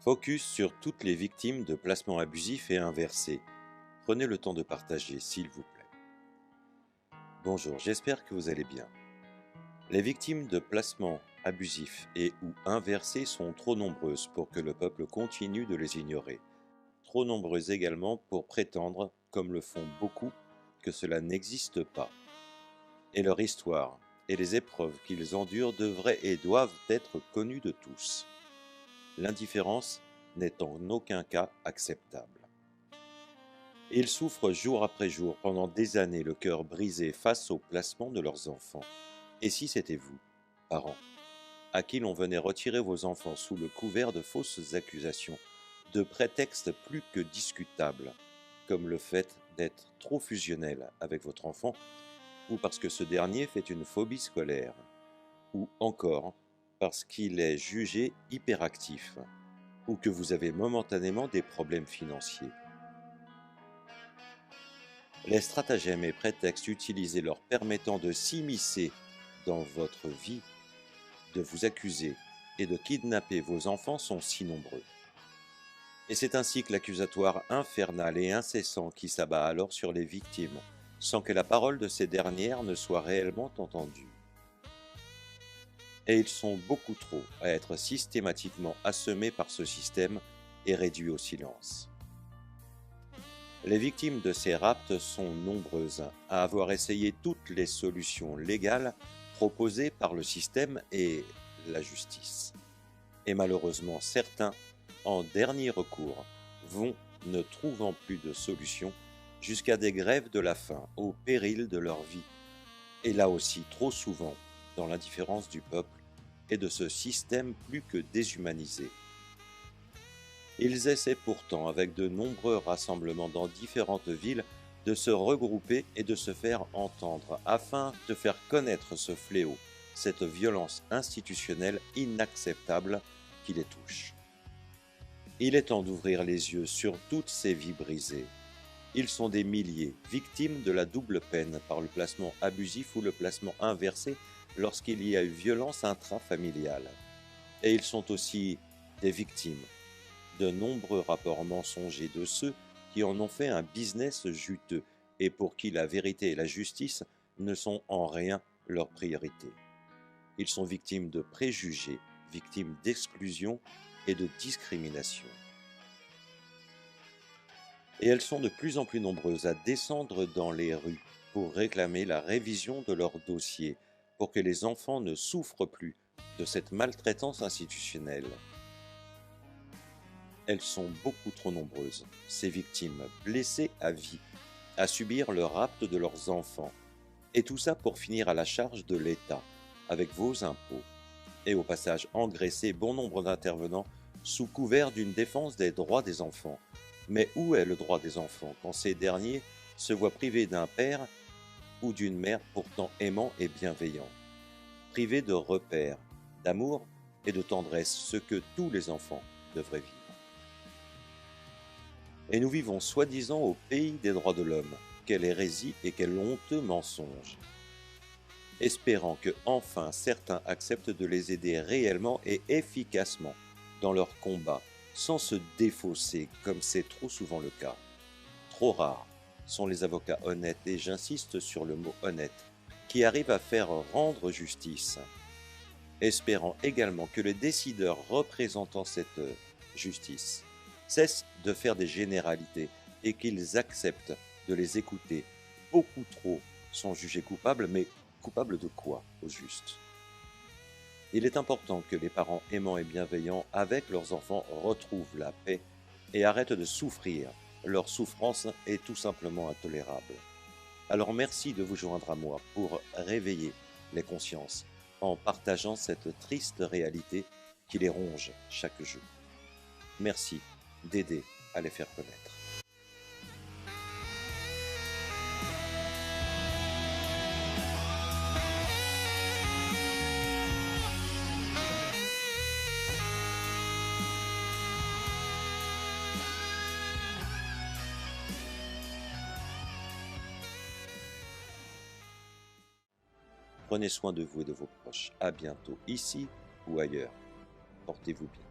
Focus sur toutes les victimes de placements abusifs et inversés. Prenez le temps de partager, s'il vous plaît. Bonjour, j'espère que vous allez bien. Les victimes de placements abusifs et ou inversés sont trop nombreuses pour que le peuple continue de les ignorer. Trop nombreuses également pour prétendre, comme le font beaucoup, que cela n'existe pas. Et leur histoire et les épreuves qu'ils endurent devraient et doivent être connues de tous. L'indifférence n'est en aucun cas acceptable. Ils souffrent jour après jour, pendant des années, le cœur brisé face au placement de leurs enfants. Et si c'était vous, parents, à qui l'on venait retirer vos enfants sous le couvert de fausses accusations, de prétextes plus que discutables, comme le fait d'être trop fusionnel avec votre enfant, ou parce que ce dernier fait une phobie scolaire, ou encore parce qu'il est jugé hyperactif, ou que vous avez momentanément des problèmes financiers. Les stratagèmes et prétextes utilisés leur permettant de s'immiscer dans votre vie, de vous accuser et de kidnapper vos enfants sont si nombreux. Et c'est ainsi que l'accusatoire infernal et incessant qui s'abat alors sur les victimes, sans que la parole de ces dernières ne soit réellement entendue. Et ils sont beaucoup trop à être systématiquement assommés par ce système et réduits au silence. Les victimes de ces rapts sont nombreuses à avoir essayé toutes les solutions légales proposées par le système et la justice. Et malheureusement, certains, en dernier recours, vont, ne trouvant plus de solution, jusqu'à des grèves de la faim au péril de leur vie. Et là aussi, trop souvent, dans l'indifférence du peuple et de ce système plus que déshumanisé. Ils essaient pourtant, avec de nombreux rassemblements dans différentes villes, de se regrouper et de se faire entendre, afin de faire connaître ce fléau, cette violence institutionnelle inacceptable qui les touche. Il est temps d'ouvrir les yeux sur toutes ces vies brisées. Ils sont des milliers, victimes de la double peine par le placement abusif ou le placement inversé lorsqu'il y a eu violence intrafamiliale. Et ils sont aussi des victimes de nombreux rapports mensongers de ceux qui en ont fait un business juteux et pour qui la vérité et la justice ne sont en rien leur priorité. Ils sont victimes de préjugés, victimes d'exclusion et de discrimination. Et elles sont de plus en plus nombreuses à descendre dans les rues pour réclamer la révision de leurs dossiers, pour que les enfants ne souffrent plus de cette maltraitance institutionnelle. Elles sont beaucoup trop nombreuses, ces victimes, blessées à vie, à subir le rapt de leurs enfants. Et tout ça pour finir à la charge de l'État, avec vos impôts. Et au passage engraisser bon nombre d'intervenants sous couvert d'une défense des droits des enfants. Mais où est le droit des enfants quand ces derniers se voient privés d'un père ou d'une mère pourtant aimant et bienveillant, privés de repères, d'amour et de tendresse, ce que tous les enfants devraient vivre. Et nous vivons soi-disant au pays des droits de l'homme. Quelle hérésie et quel honteux mensonge! Espérant que enfin certains acceptent de les aider réellement et efficacement dans leur combat, sans se défausser comme c'est trop souvent le cas. Trop rares sont les avocats honnêtes, et j'insiste sur le mot honnête, qui arrivent à faire rendre justice. Espérant également que les décideurs représentant cette justice cessent de faire des généralités et qu'ils acceptent de les écouter. Beaucoup trop sont jugés coupables, mais coupables de quoi, au juste? Il est important que les parents aimants et bienveillants avec leurs enfants retrouvent la paix et arrêtent de souffrir. Leur souffrance est tout simplement intolérable. Alors merci de vous joindre à moi pour réveiller les consciences en partageant cette triste réalité qui les ronge chaque jour. Merci d'aider à les faire connaître. Prenez soin de vous et de vos proches. À bientôt, ici ou ailleurs. Portez-vous bien.